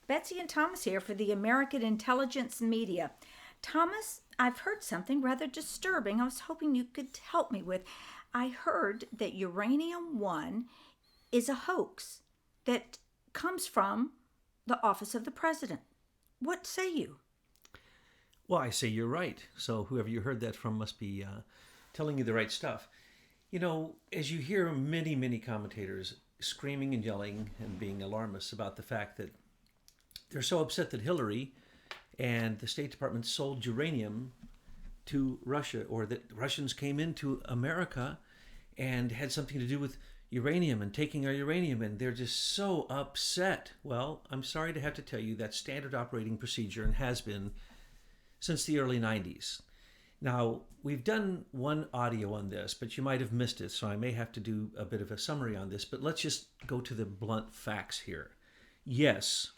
Betsy and Thomas here for the American Intelligence Media. Thomas, I've heard something rather disturbing I was hoping you could help me with. I heard that Uranium One is a hoax that comes from the office of the president. What say you? Well, I say you're right. So whoever you heard that from must be telling you the right stuff. You know, as you hear many commentators screaming and yelling and being alarmists about the fact that they're so upset that Hillary and the State Department sold uranium to Russia, or that Russians came into America and had something to do with uranium and taking our uranium, and they're just so upset. Well, I'm sorry to have to tell you that's standard operating procedure and has been since the early 90s. Now, we've done one audio on this, but you might have missed it, so I may have to do a bit of a summary on this, but let's just go to the blunt facts here. Yes,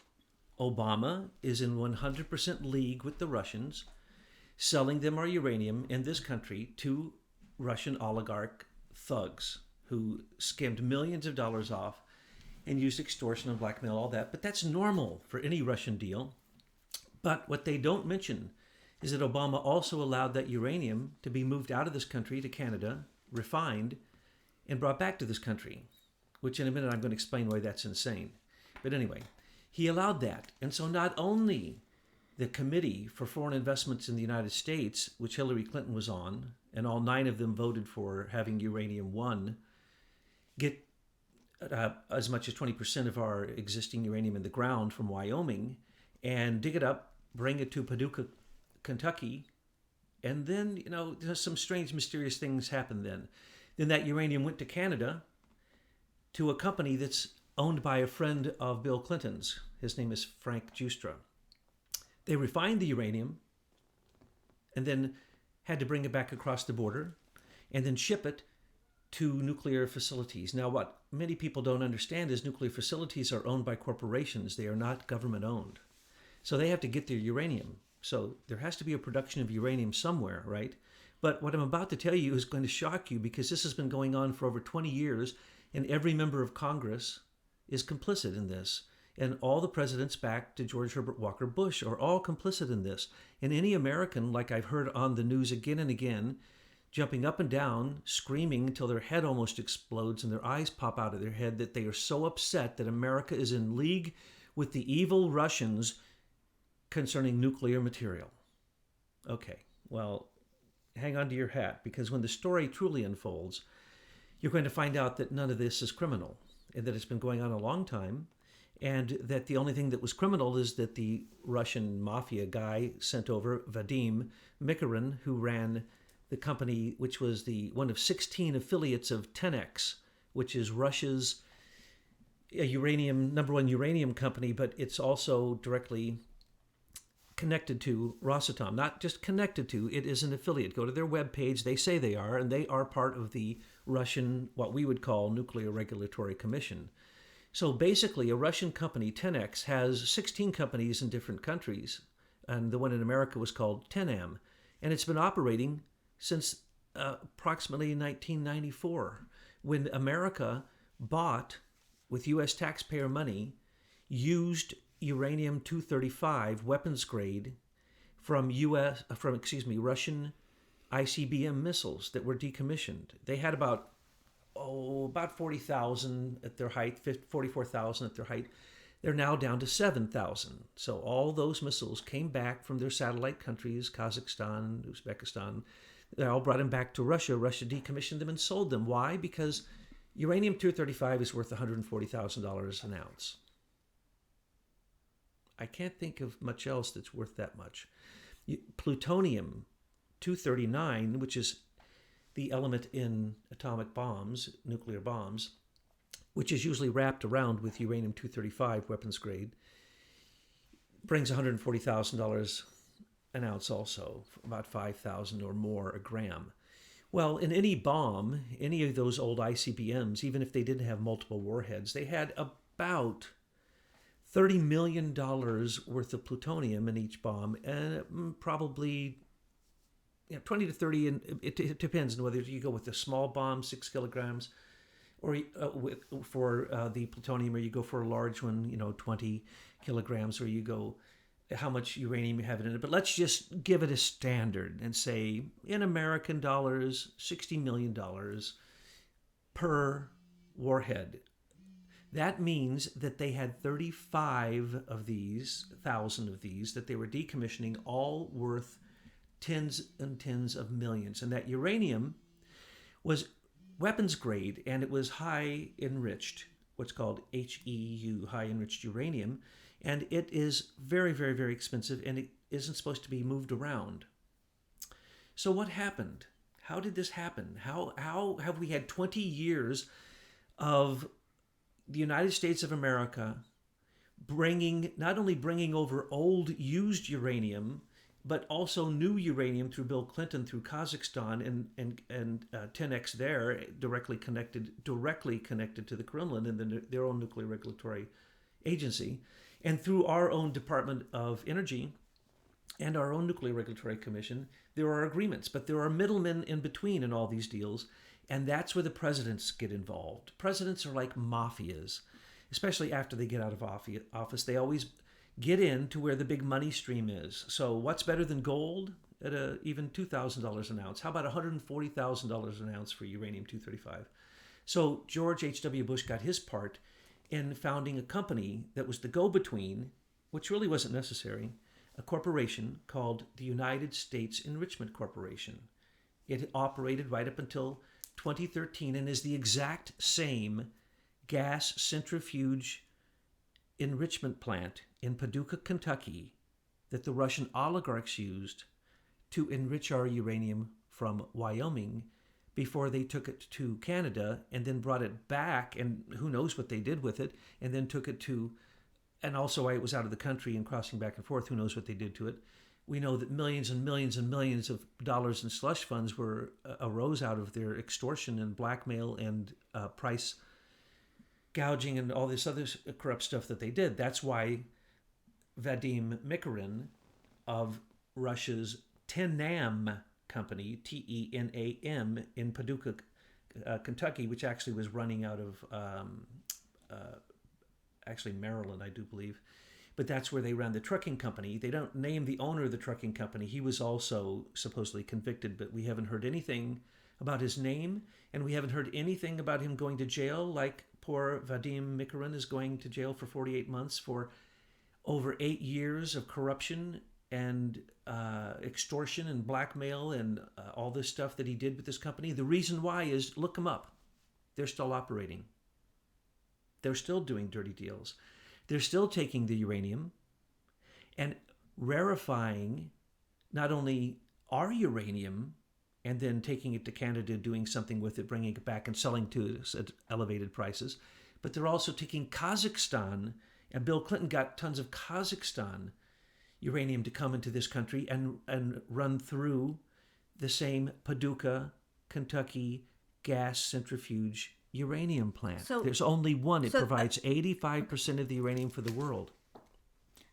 Obama is in 100% league with the Russians, selling them our uranium in this country to Russian oligarch thugs who skimmed millions of dollars off and used extortion and blackmail, all that. But that's normal for any Russian deal. But what they don't mention is that Obama also allowed that uranium to be moved out of this country to Canada, refined, and brought back to this country, which in a minute I'm going to explain why that's insane. But anyway, he allowed that. And so not only the Committee for Foreign Investments in the United States, which Hillary Clinton was on, and all 9 of them voted for having Uranium One get as much as 20% of our existing uranium in the ground from Wyoming and dig it up, bring it to Paducah, Kentucky, and then, some strange, mysterious things happened then. Then that uranium went to Canada to a company that's owned by a friend of Bill Clinton's. His name is Frank Guistra. They refined the uranium and then had to bring it back across the border and then ship it to nuclear facilities. Now, what many people don't understand is nuclear facilities are owned by corporations. They are not government owned. So they have to get their uranium. So there has to be a production of uranium somewhere, right? But what I'm about to tell you is going to shock you, because this has been going on for over 20 years, and every member of Congress is complicit in this. And all the presidents back to George Herbert Walker Bush are all complicit in this. And any American, like I've heard on the news again and again, jumping up and down, screaming until their head almost explodes and their eyes pop out of their head, that they are so upset that America is in league with the evil Russians concerning nuclear material. Okay, well, hang on to your hat, because when the story truly unfolds, you're going to find out that none of this is criminal, and that it's been going on a long time, and that the only thing that was criminal is that the Russian mafia guy sent over, Vadim Mikarin, who ran the company, which was the one of 16 affiliates of Tenex, which is Russia's number one uranium company, but it's also directly connected to Rosatom. Not just connected to, it is an affiliate. Go to their webpage. They say they are, and they are part of the Russian, what we would call, Nuclear Regulatory Commission. So basically, a Russian company, Tenex, has 16 companies in different countries, and the one in America was called Tenam, and it's been operating since approximately 1994, when America bought, with U.S. taxpayer money, used uranium-235 weapons grade from Russian ICBM missiles that were decommissioned. They had about 40,000 at their height, 44,000 at their height. They're now down to 7,000. So all those missiles came back from their satellite countries, Kazakhstan, Uzbekistan. They all brought them back to Russia. Russia decommissioned them and sold them. Why? Because uranium-235 is worth $140,000 an ounce. I can't think of much else that's worth that much. Plutonium-239, which is the element in atomic bombs, nuclear bombs, which is usually wrapped around with uranium-235 weapons grade, brings $140,000 an ounce also, about $5,000 or more a gram. Well, in any bomb, any of those old ICBMs, even if they didn't have multiple warheads, they had about $30 million worth of plutonium in each bomb, and probably 20 to 30, and it depends on whether you go with a small bomb, 6 kilograms, or for the plutonium, or you go for a large one, 20 kilograms, or you go how much uranium you have in it. But let's just give it a standard and say in American dollars, $60 million per warhead. That means that they had 35,000 of these that they were decommissioning, all worth tens and tens of millions. And that uranium was weapons grade, and it was high enriched, what's called HEU, high enriched uranium. And it is very, very, very expensive, and it isn't supposed to be moved around. So what happened? How did this happen? How have we had 20 years of the United States of America not only bringing over old used uranium, but also new uranium through Bill Clinton, through Kazakhstan and Tenex there, directly connected to the Kremlin and their own nuclear regulatory agency, and through our own Department of Energy and our own Nuclear Regulatory Commission. There are agreements, but there are middlemen in between in all these deals, and that's where the presidents get involved. Presidents are like mafias, especially after they get out of office. They always get into where the big money stream is. So what's better than gold at even $2,000 an ounce? How about $140,000 an ounce for uranium-235? So George H.W. Bush got his part in founding a company that was the go-between, which really wasn't necessary, a corporation called the United States Enrichment Corporation. It operated right up until 2013 and is the exact same gas centrifuge enrichment plant in Paducah, Kentucky, that the Russian oligarchs used to enrich our uranium from Wyoming before they took it to Canada and then brought it back, and who knows what they did with it, and then took it to, and also why it was out of the country and crossing back and forth, who knows what they did to it. We know that millions and millions and millions of dollars in slush funds arose out of their extortion and blackmail and price gouging and all this other corrupt stuff that they did. That's why Vadim Mikorin of Russia's Tenam company, Tenam, in Paducah, Kentucky, which actually was running out of Maryland, I do believe. But that's where they ran the trucking company. They don't name the owner of the trucking company. He was also supposedly convicted, but we haven't heard anything about his name, and we haven't heard anything about him going to jail, like poor Vadim Mikorin is going to jail for 48 months for over 8 years of corruption and extortion and blackmail and all this stuff that he did with this company. The reason why is, look them up. They're still operating. They're still doing dirty deals. They're still taking the uranium and rarefying not only our uranium and then taking it to Canada, doing something with it, bringing it back and selling to us at elevated prices, but they're also taking Kazakhstan, and Bill Clinton got tons of Kazakhstan uranium to come into this country and run through the same Paducah, Kentucky gas centrifuge uranium plant. So, there's only one. It provides 85% of the uranium for the world.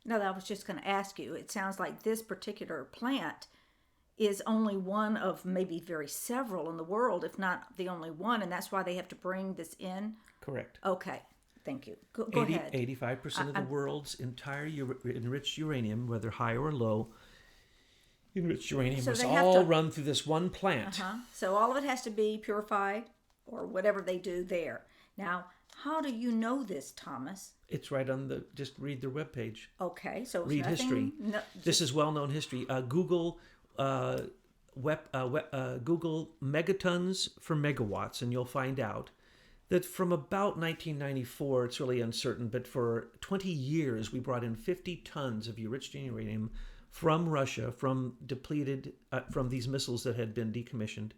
No, I was just going to ask you. It sounds like this particular plant is only one of maybe very several in the world, if not the only one, and that's why they have to bring this in? Correct. Okay. Thank you. Go ahead. 85% of the world's entire enriched uranium, whether high or low, enriched uranium was all run through this one plant. So all of it has to be purified or whatever they do there. Now, how do you know this, Thomas? It's right on just read their webpage. Okay, so read history. This is well-known history. Google Google megatons for megawatts, and you'll find out that from about 1994, it's really uncertain, but for 20 years, we brought in 50 tons of enriched uranium from Russia, from depleted, from these missiles that had been decommissioned.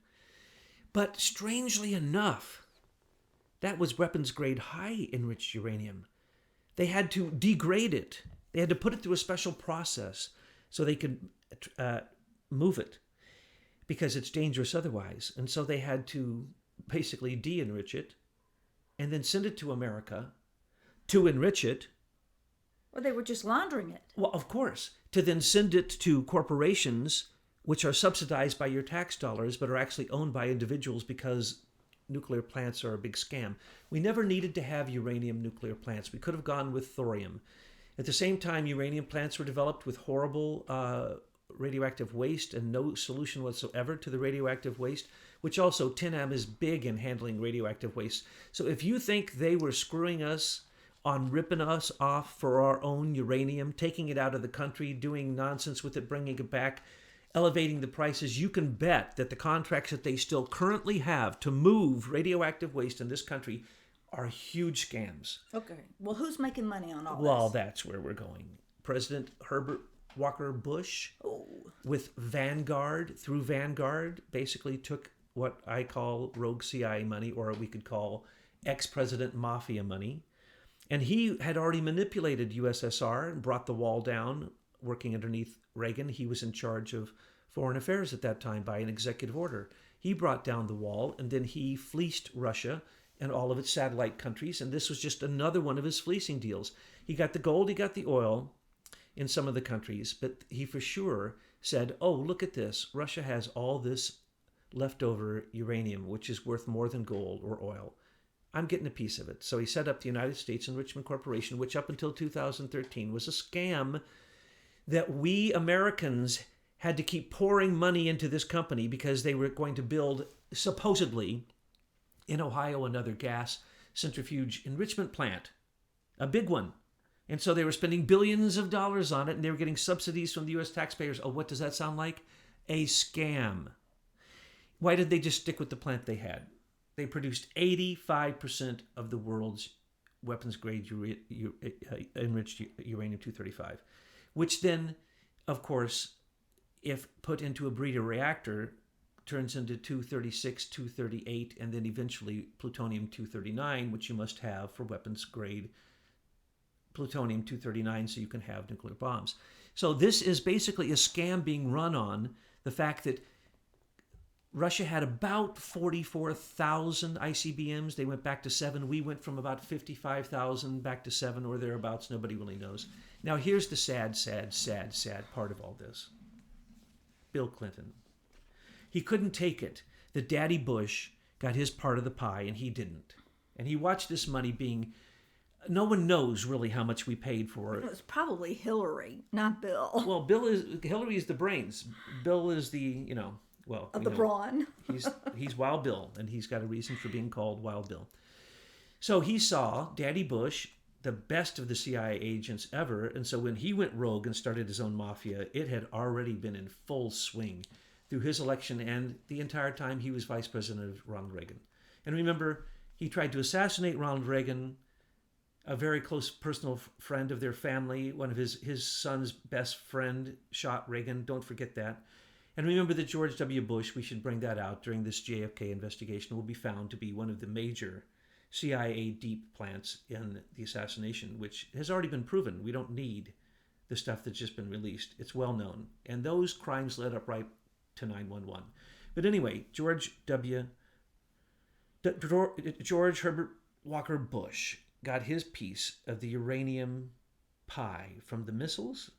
But strangely enough, that was weapons-grade high enriched uranium. They had to degrade it. They had to put it through a special process so they could move it, because it's dangerous otherwise. And so they had to basically de-enrich it and then send it to America to enrich it. Or they were just laundering it. Well, of course. To then send it to corporations which are subsidized by your tax dollars but are actually owned by individuals because nuclear plants are a big scam. We never needed to have uranium nuclear plants. We could have gone with thorium. At the same time, uranium plants were developed with horrible radioactive waste and no solution whatsoever to the radioactive waste, which also Tenam is big in handling radioactive waste. So if you think they were screwing us on ripping us off for our own uranium, taking it out of the country, doing nonsense with it, bringing it back, elevating the prices, you can bet that the contracts that they still currently have to move radioactive waste in this country are huge scams. Okay. Well, who's making money on all Well, this? that's where we're going. President Herbert Walker Bush, with Vanguard, through Vanguard, basically took what I call rogue CIA money, or we could call ex-president mafia money. And he had already manipulated USSR and brought the wall down, working underneath Reagan. He was in charge of foreign affairs at that time by an executive order. He brought down the wall, and then he fleeced Russia and all of its satellite countries, and this was just another one of his fleecing deals. He got the gold, he got the oil in some of the countries, but he for sure said, oh, look at this. Russia has all this leftover uranium, which is worth more than gold or oil. I'm getting a piece of it. So he set up the United States Enrichment Corporation, which up until 2013 was a scam that we Americans had to keep pouring money into this company because they were going to build, supposedly, in Ohio, another gas centrifuge enrichment plant, a big one. And so they were spending billions of dollars on it, and they were getting subsidies from the U.S. taxpayers. Oh, what does that sound like? A scam. Why did they just stick with the plant they had? They produced 85% of the world's weapons-grade enriched uranium-235, which then, of course, if put into a breeder reactor, turns into 236, 238, and then eventually plutonium-239, which you must have for weapons-grade plutonium-239 so you can have nuclear bombs. So this is basically a scam being run on the fact that Russia had about 44,000 ICBMs. They went back to 7. We went from about 55,000 back to 7 or thereabouts. Nobody really knows. Now here's the sad part of all this. Bill Clinton. He couldn't take it that Daddy Bush got his part of the pie and he didn't. And he watched this money being... No one knows really how much we paid for it. It was probably Hillary, not Bill. Well, Hillary is the brains. Bill is the, Of the brawn. he's Wild Bill, and he's got a reason for being called Wild Bill. So he saw Daddy Bush, the best of the CIA agents ever, and so when he went rogue and started his own mafia, it had already been in full swing through his election and the entire time he was vice president of Ronald Reagan. And remember, he tried to assassinate Ronald Reagan, a very close personal friend of their family. One of his son's best friend shot Reagan. Don't forget that. And remember that George W. Bush, we should bring that out during this JFK investigation, will be found to be one of the major CIA deep plants in the assassination, which has already been proven. We don't need the stuff that's just been released. It's well known. And those crimes led up right to 9/11. But anyway, George Herbert Walker Bush got his piece of the uranium pie from the missiles.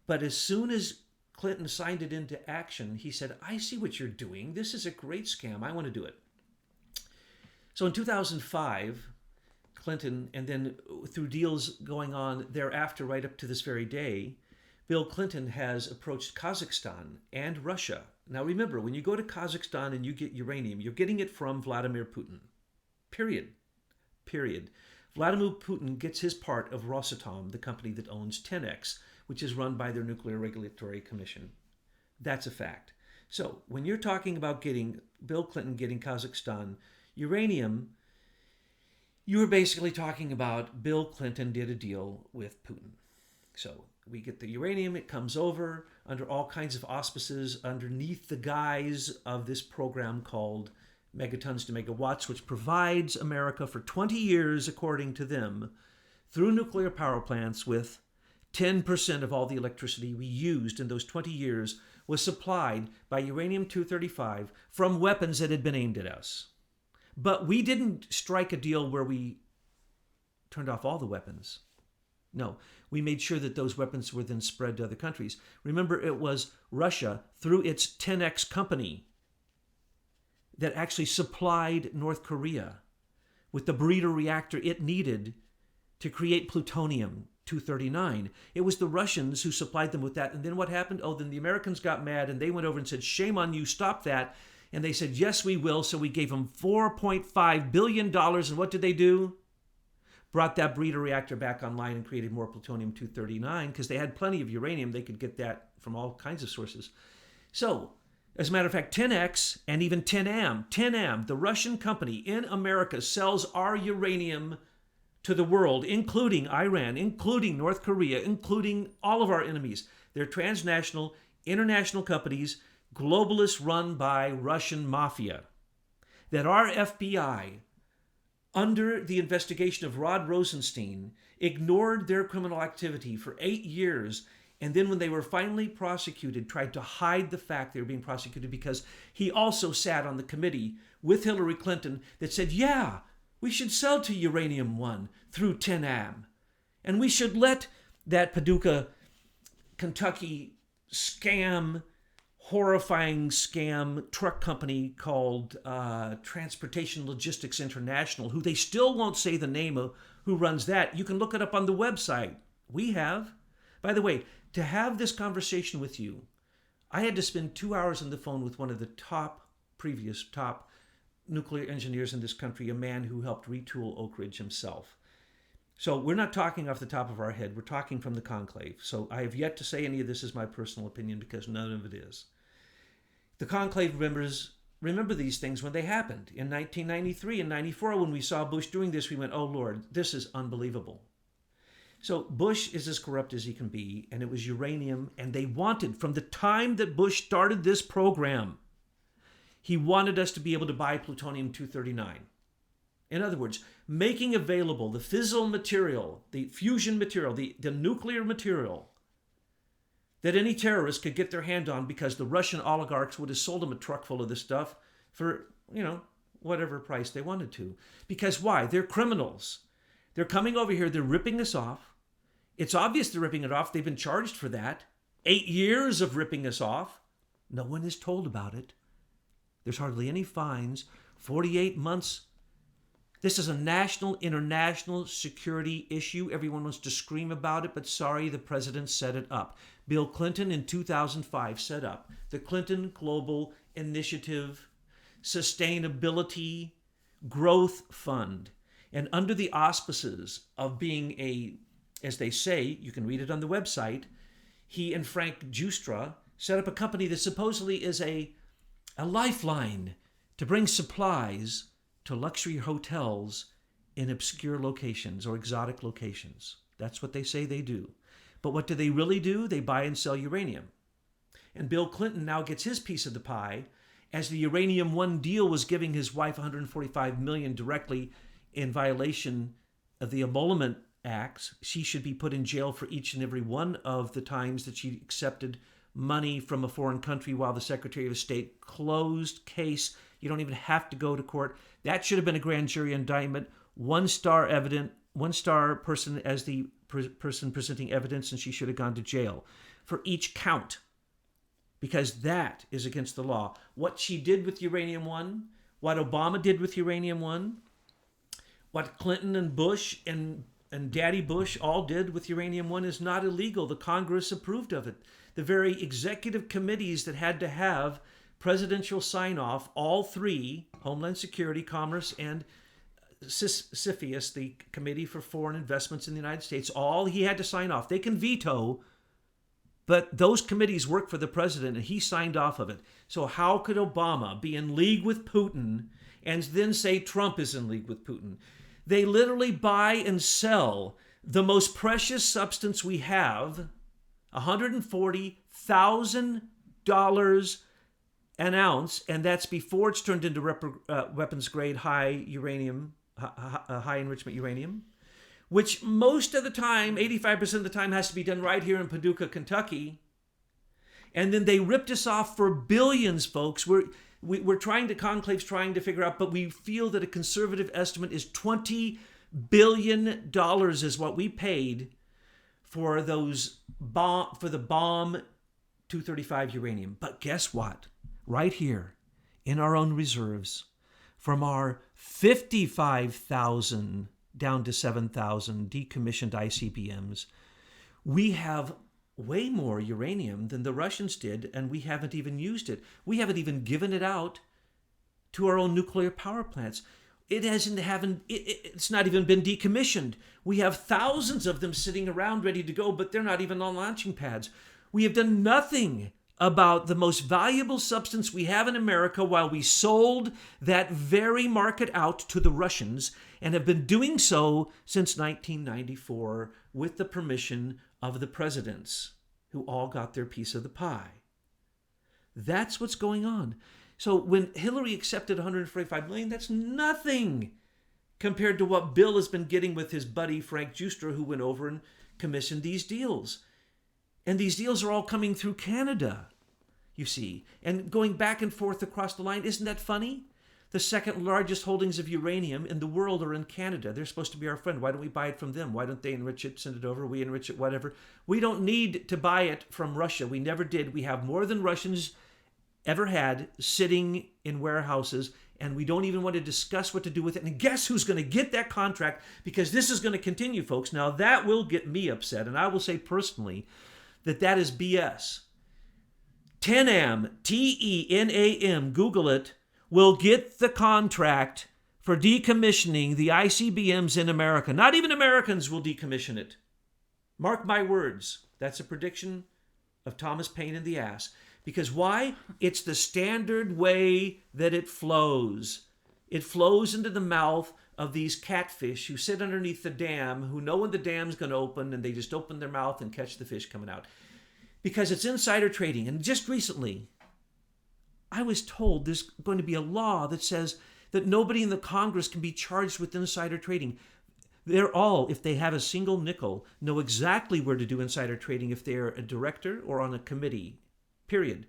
But as soon as Clinton signed it into action, he said, I see what you're doing. This is a great scam. I want to do it. So in 2005, Clinton, and then through deals going on thereafter right up to this very day, Bill Clinton has approached Kazakhstan and Russia. Now remember, when you go to Kazakhstan and you get uranium, you're getting it from Vladimir Putin. Period. Vladimir Putin gets his part of Rosatom, the company that owns 10X, which is run by their Nuclear Regulatory Commission. That's a fact. So when you're talking about getting Bill Clinton getting Kazakhstan uranium, you were basically talking about Bill Clinton did a deal with Putin. So we get the uranium, it comes over under all kinds of auspices underneath the guise of this program called megatons to megawatts, which provides America for 20 years, according to them, through nuclear power plants with 10% of all the electricity we used in those 20 years was supplied by uranium-235 from weapons that had been aimed at us. But we didn't strike a deal where we turned off all the weapons. No, we made sure that those weapons were then spread to other countries. Remember, it was Russia, through its 10X company, that actually supplied North Korea with the breeder reactor it needed to create plutonium-239. It was the Russians who supplied them with that. And then what happened? Oh, then the Americans got mad and they went over and said, shame on you, stop that. And they said, yes, we will. So we gave them $4.5 billion. And what did they do? Brought that breeder reactor back online and created more plutonium-239 because they had plenty of uranium. They could get that from all kinds of sources. So, as a matter of fact, 10X and even Tenam, the Russian company in America, sells our uranium to the world, including Iran, including North Korea, including all of our enemies. They're transnational, international companies, globalists run by Russian mafia. That our FBI, under the investigation of Rod Rosenstein, ignored their criminal activity for 8 years, and then when they were finally prosecuted, tried to hide the fact they were being prosecuted because he also sat on the committee with Hillary Clinton that said, yeah, we should sell to Uranium One through Tenam, and we should let that Paducah, Kentucky scam, horrifying scam truck company called Transportation Logistics International, who they still won't say the name of who runs that. You can look it up on the website. We have. By the way, to have this conversation with you, I had to spend 2 hours on the phone with one of the previous top nuclear engineers in this country, a man who helped retool Oak Ridge himself. So we're not talking off the top of our head. We're talking from the conclave. So I have yet to say any of this is my personal opinion because none of it is. The conclave members remember these things when they happened. In 1993 and 94, when we saw Bush doing this, we went, oh, Lord, this is unbelievable. So Bush is as corrupt as he can be, and it was uranium, and they wanted, from the time that Bush started this program, he wanted us to be able to buy plutonium-239. In other words, making available the fissile material, the fusion material, the nuclear material that any terrorist could get their hand on because the Russian oligarchs would have sold them a truck full of this stuff for, whatever price they wanted to. Because why? They're criminals. They're coming over here. They're ripping us off. It's obvious they're ripping it off. They've been charged for that. 8 years of ripping us off. No one is told about it. There's hardly any fines. 48 months. This is a national, international security issue. Everyone wants to scream about it, but sorry, the president set it up. Bill Clinton in 2005 set up the Clinton Global Initiative Sustainability Growth Fund. And under the auspices of being as they say, you can read it on the website, he and Frank Guistra set up a company that supposedly is a lifeline to bring supplies to luxury hotels in obscure locations or exotic locations. That's what they say they do. But what do they really do? They buy and sell uranium. And Bill Clinton now gets his piece of the pie as the Uranium One deal was giving his wife $145 million directly in violation of the Emolument Acts. She should be put in jail for each and every one of the times that she accepted money from a foreign country while the Secretary of State closed case. You don't even have to go to court. That should have been a grand jury indictment. One star person as the person presenting evidence, and she should have gone to jail for each count because that is against the law. What she did with Uranium One, what Obama did with Uranium One, what Clinton and Bush and Daddy Bush all did with Uranium One is not illegal. The Congress approved of it. The very executive committees that had to have presidential sign-off, all three, Homeland Security, Commerce, and CFIUS, the Committee for Foreign Investments in the United States, all he had to sign off. They can veto, but those committees work for the president, and he signed off of it. So how could Obama be in league with Putin and then say Trump is in league with Putin? They literally buy and sell the most precious substance we have, $140,000 an ounce, and that's before it's turned into weapons-grade high enrichment uranium, which most of the time, 85% of the time, has to be done right here in Paducah, Kentucky. And then they ripped us off for billions, folks. We're trying to, Conclave's trying to figure out, but we feel that a conservative estimate is $20 billion is what we paid for the bomb 235 uranium. But guess what? Right here in our own reserves, from our 55,000 down to 7,000 decommissioned ICBMs, we have way more uranium than the Russians did, and we haven't even used it. We haven't even given it out to our own nuclear power plants. It's not even been decommissioned. We have thousands of them sitting around ready to go, but they're not even on launching pads. We have done nothing about the most valuable substance we have in America while we sold that very market out to the Russians, and have been doing so since 1994 with the permission of the presidents, who all got their piece of the pie. That's what's going on. So when Hillary accepted $145 million, that's nothing compared to what Bill has been getting with his buddy Frank Guistra, who went over and commissioned these deals. And these deals are all coming through Canada, you see, and going back and forth across the line. Isn't that funny? The second largest holdings of uranium in the world are in Canada. They're supposed to be our friend. Why don't we buy it from them? Why don't they enrich it, send it over, we enrich it, whatever? We don't need to buy it from Russia. We never did. We have more than Russians ever had sitting in warehouses, and we don't even want to discuss what to do with it. And guess who's going to get that contract? Because this is going to continue, folks. Now, that will get me upset, and I will say personally that is BS. Tenam, Tenam, Google it, will get the contract for decommissioning the ICBMs in America. Not even Americans will decommission it. Mark my words. That's a prediction of Thomas Paine in the ass. Because why? It's the standard way that it flows. It flows into the mouth of these catfish who sit underneath the dam, who know when the dam's going to open, and they just open their mouth and catch the fish coming out. Because it's insider trading. And just recently, I was told there's going to be a law that says that nobody in the Congress can be charged with insider trading. They're all, if they have a single nickel, know exactly where to do insider trading if they're a director or on a committee. Period.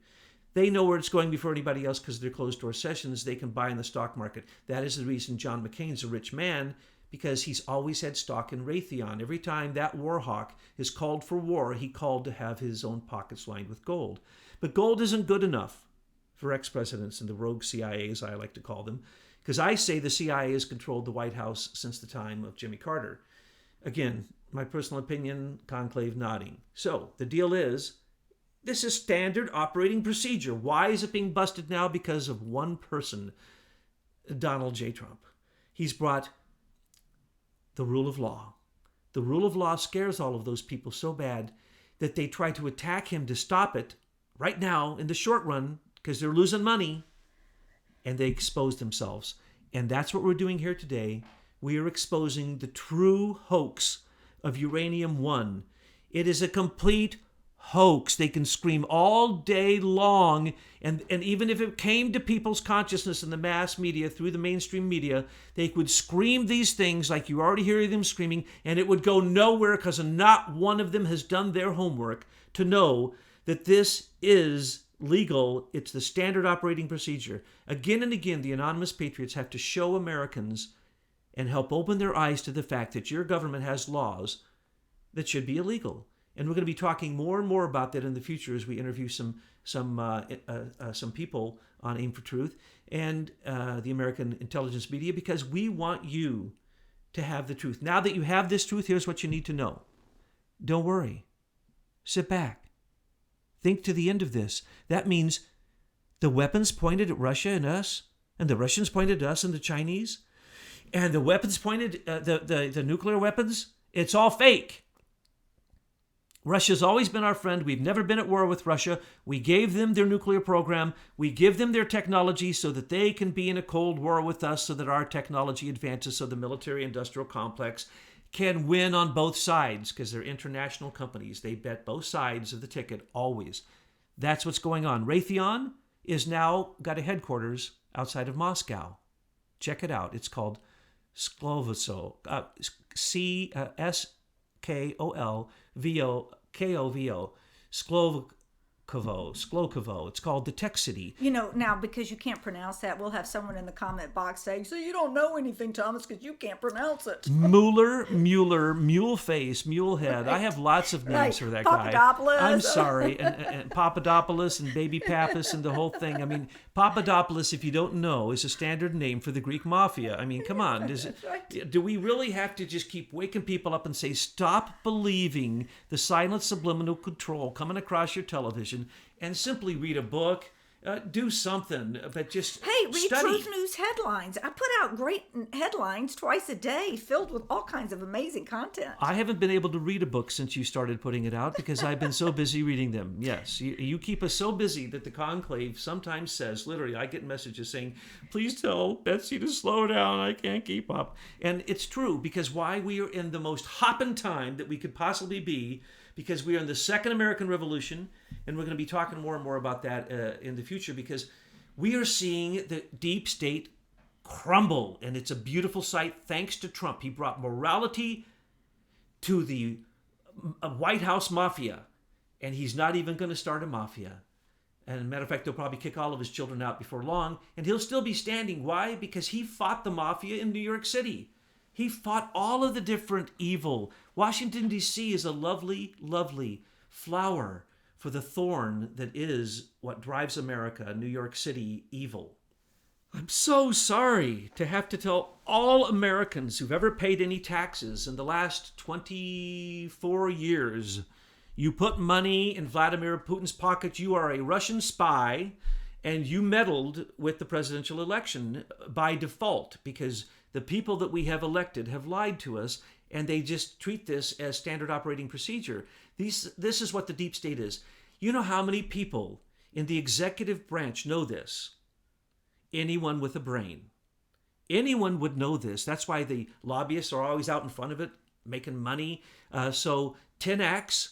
They know where it's going before anybody else because they're closed-door sessions. They can buy in the stock market. That is the reason John McCain's a rich man, because he's always had stock in Raytheon. Every time that war hawk is called for war, he called to have his own pockets lined with gold. But gold isn't good enough for ex-presidents and the rogue CIA, as I like to call them, because I say the CIA has controlled the White House since the time of Jimmy Carter. Again, my personal opinion, conclave nodding. So the deal is, this is standard operating procedure. Why is it being busted now? Because of one person, Donald J. Trump. He's brought the rule of law. The rule of law scares all of those people so bad that they try to attack him to stop it right now in the short run because they're losing money, and they expose themselves. And that's what we're doing here today. We are exposing the true hoax of Uranium One. It is a complete hoax. They can scream all day long, and even if it came to people's consciousness in the mass media, through the mainstream media, they would scream these things like you already hear them screaming, and it would go nowhere because not one of them has done their homework to know that this is legal. It's the standard operating procedure. Again and again, the anonymous patriots have to show Americans and help open their eyes to the fact that your government has laws that should be illegal. And we're going to be talking more and more about that in the future as we interview some people on Aim for Truth and the American intelligence media, because we want you to have the truth. Now that you have this truth, here's what you need to know. Don't worry. Sit back. Think to the end of this. That means the weapons pointed at Russia and us, and the Russians pointed at us and the Chinese, and the weapons pointed, the nuclear weapons, it's all fake. Russia's always been our friend. We've never been at war with Russia. We gave them their nuclear program. We give them their technology so that they can be in a Cold War with us, so that our technology advances, so the military-industrial complex can win on both sides, because they're international companies. They bet both sides of the ticket, always. That's what's going on. Raytheon is now got a headquarters outside of Moscow. Check it out. It's called Sklovoso, Skolvovo, Sklokovo. It's called the Tech City. Now because you can't pronounce that, we'll have someone in the comment box saying, so you don't know anything, Thomas, because you can't pronounce it. Mueller, mule face, mule head. I have lots of names for that guy. Papadopoulos. I'm sorry. And Papadopoulos and Baby Pappas and the whole thing. I mean, Papadopoulos, if you don't know, is a standard name for the Greek mafia. I mean, come on. Do we really have to just keep waking people up and say, stop believing the silent subliminal control coming across your television and simply read a book? Do something, but just read study. Truth News headlines. I put out great headlines twice a day filled with all kinds of amazing content. I haven't been able to read a book since you started putting it out because I've been so busy reading them. Yes, you keep us so busy that the conclave sometimes says, literally, I get messages saying, please tell Betsy to slow down. I can't keep up. And it's true, because why? We are in the most hopping time that we could possibly be, because we are in the Second American Revolution, and we're going to be talking more and more about that in the future, because we are seeing the deep state crumble, and it's a beautiful sight thanks to Trump. He brought morality to the White House mafia, and he's not even going to start a mafia. And as a matter of fact, they'll probably kick all of his children out before long, and he'll still be standing. Why? Because he fought the mafia in New York City. He fought all of the different evil. Washington, D.C. is a lovely, lovely flower for the thorn that is what drives America, New York City evil. I'm so sorry to have to tell all Americans who've ever paid any taxes in the last 24 years, you put money in Vladimir Putin's pocket, you are a Russian spy, and you meddled with the presidential election by default, because the people that we have elected have lied to us, and they just treat this as standard operating procedure. This is what the deep state is. You know how many people in the executive branch know this? Anyone with a brain. Anyone would know this. That's why the lobbyists are always out in front of it, making money. So 10X,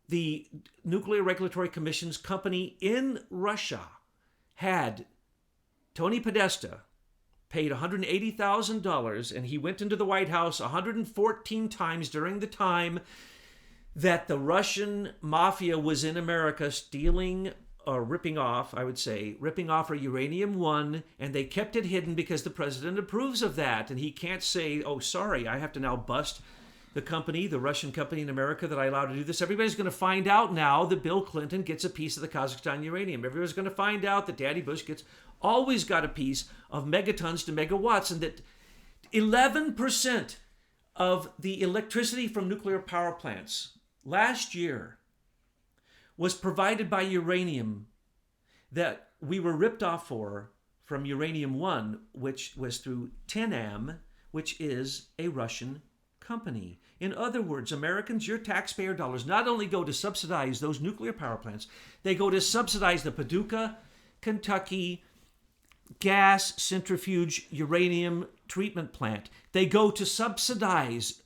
the Nuclear Regulatory Commission's company in Russia, had Tony Podesta paid $180,000, and he went into the White House 114 times during the time that the Russian mafia was in America stealing or ripping off a Uranium One, and they kept it hidden because the president approves of that, and he can't say, oh, sorry, I have to now bust the company, the Russian company in America that I allowed to do this. Everybody's going to find out now that Bill Clinton gets a piece of the Kazakhstan uranium. Everybody's going to find out that Daddy Bush always got a piece of megatons to megawatts, and that 11% of the electricity from nuclear power plants last year was provided by uranium that we were ripped off from Uranium One, which was through Tenam, which is a Russian company. In other words, Americans, your taxpayer dollars not only go to subsidize those nuclear power plants, they go to subsidize the Paducah, Kentucky gas centrifuge uranium treatment plant. They go to subsidize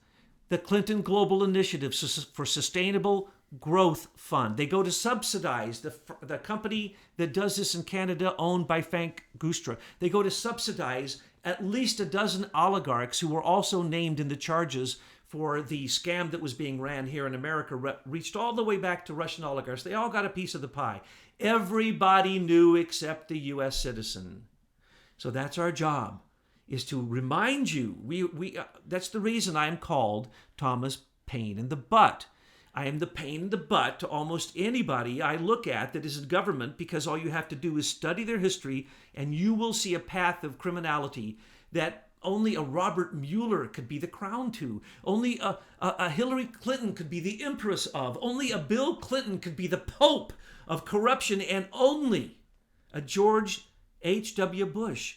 the Clinton Global Initiative for Sustainable Growth Fund. They go to subsidize the company that does this in Canada, owned by Frank Guistra. They go to subsidize at least a dozen oligarchs who were also named in the charges for the scam that was being ran here in America, reached all the way back to Russian oligarchs. They all got a piece of the pie. Everybody knew except the U.S. citizen. So that's our job, is to remind you. That's the reason I am called Thomas Paine in the butt. I am the pain in the butt to almost anybody I look at that is in government, because all you have to do is study their history, and you will see a path of criminality that only a Robert Mueller could be the crown to. Only a Hillary Clinton could be the empress of. Only a Bill Clinton could be the pope of corruption, and only a George H.W. Bush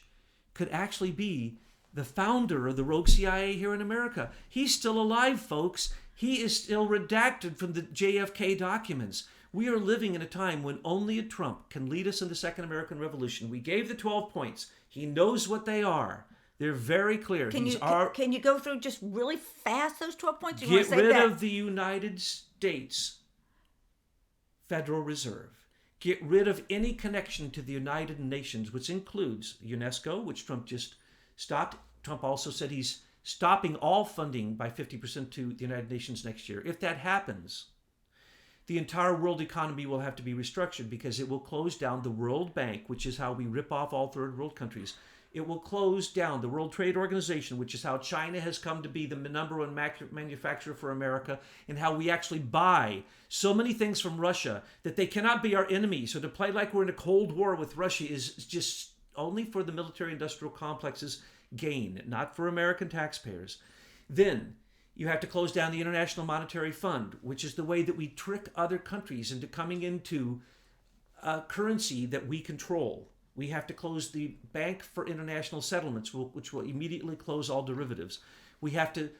could actually be the founder of the rogue CIA here in America. He's still alive, folks. He is still redacted from the JFK documents. We are living in a time when only a Trump can lead us in the Second American Revolution. We gave the 12 points. He knows what they are. They're very clear. Can you go through just really fast those 12 points? Get rid of the United States Federal Reserve. Get rid of any connection to the United Nations, which includes UNESCO, which Trump just stopped. Trump also said he's stopping all funding by 50% to the United Nations next year. If that happens, the entire world economy will have to be restructured because it will close down the World Bank, which is how we rip off all third world countries. It will close down the World Trade Organization, which is how China has come to be the number one manufacturer for America, and how we actually buy so many things from Russia that they cannot be our enemy. So to play like we're in a Cold War with Russia is just only for the military-industrial complex's gain, not for American taxpayers. Then you have to close down the International Monetary Fund, which is the way that we trick other countries into coming into a currency that we control. We have to close the Bank for International Settlements, which will immediately close all derivatives. We have to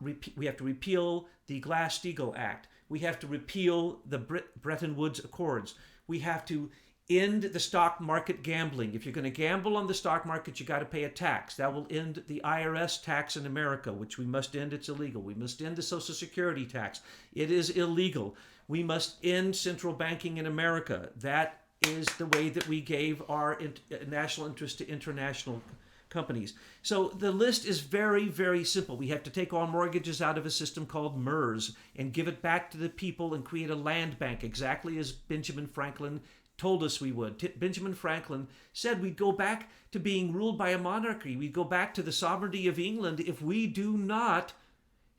repeal the Glass-Steagall Act. We have to repeal the Bretton Woods Accords. We have to end the stock market gambling. If you're going to gamble on the stock market, you got to pay a tax. That will end the IRS tax in America, which we must end. It's illegal. We must end the Social Security tax. It is illegal. We must end central banking in America. That is the way that we gave our national interest to international companies. So the list is very, very simple. We have to take all mortgages out of a system called MERS and give it back to the people and create a land bank, exactly as Benjamin Franklin told us we would. Benjamin Franklin said we'd go back to being ruled by a monarchy. We'd go back to the sovereignty of England if we do not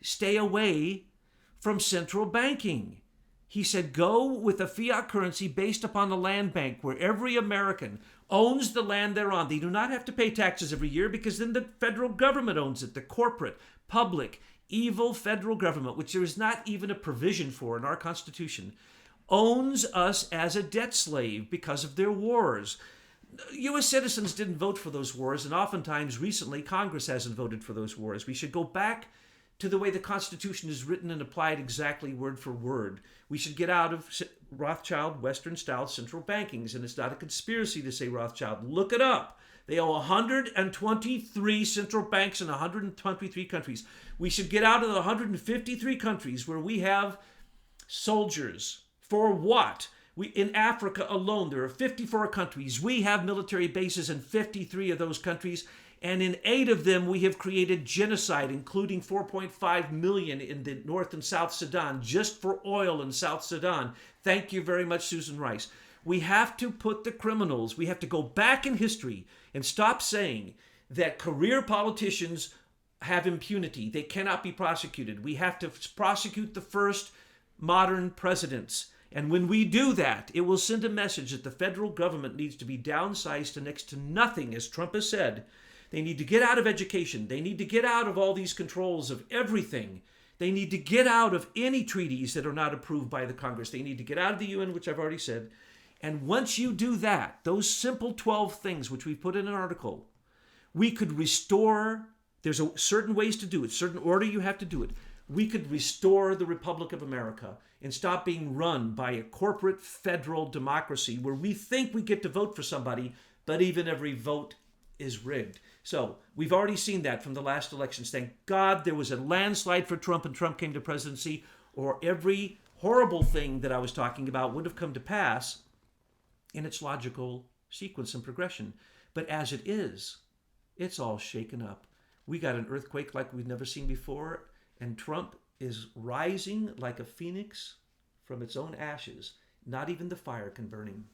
stay away from central banking. He said, go with a fiat currency based upon a land bank where every American owns the land they're on. They do not have to pay taxes every year because then the federal government owns it, the corporate, public, evil federal government, which there is not even a provision for in our Constitution, owns us as a debt slave because of their wars. U.S. citizens didn't vote for those wars, and oftentimes recently Congress hasn't voted for those wars. We should go back to the way the Constitution is written and applied exactly word for word. We should get out of Rothschild, Western-style central bankings, and it's not a conspiracy to say Rothschild. Look it up. They owe 123 central banks in 123 countries. We should get out of the 153 countries where we have soldiers. For what? In Africa alone, there are 54 countries. We have military bases in 53 of those countries. And in 8 of them, we have created genocide, including 4.5 million in the North and South Sudan, just for oil in South Sudan. Thank you very much, Susan Rice. We have to put the criminals, we have to go back in history and stop saying that career politicians have impunity. They cannot be prosecuted. We have to prosecute the first modern presidents. And when we do that, it will send a message that the federal government needs to be downsized to next to nothing, as Trump has said. They need to get out of education. They need to get out of all these controls of everything. They need to get out of any treaties that are not approved by the Congress. They need to get out of the UN, which I've already said. And once you do that, those simple 12 things, which we put in an article, we could restore, there's certain ways to do it, certain order you have to do it. We could restore the Republic of America and stop being run by a corporate federal democracy where we think we get to vote for somebody, but even every vote is rigged. So we've already seen that from the last elections. Thank God there was a landslide for Trump and Trump came to presidency, or every horrible thing that I was talking about would have come to pass in its logical sequence and progression. But as it is, it's all shaken up. We got an earthquake like we've never seen before, and Trump is rising like a phoenix from its own ashes. Not even the fire can burn him.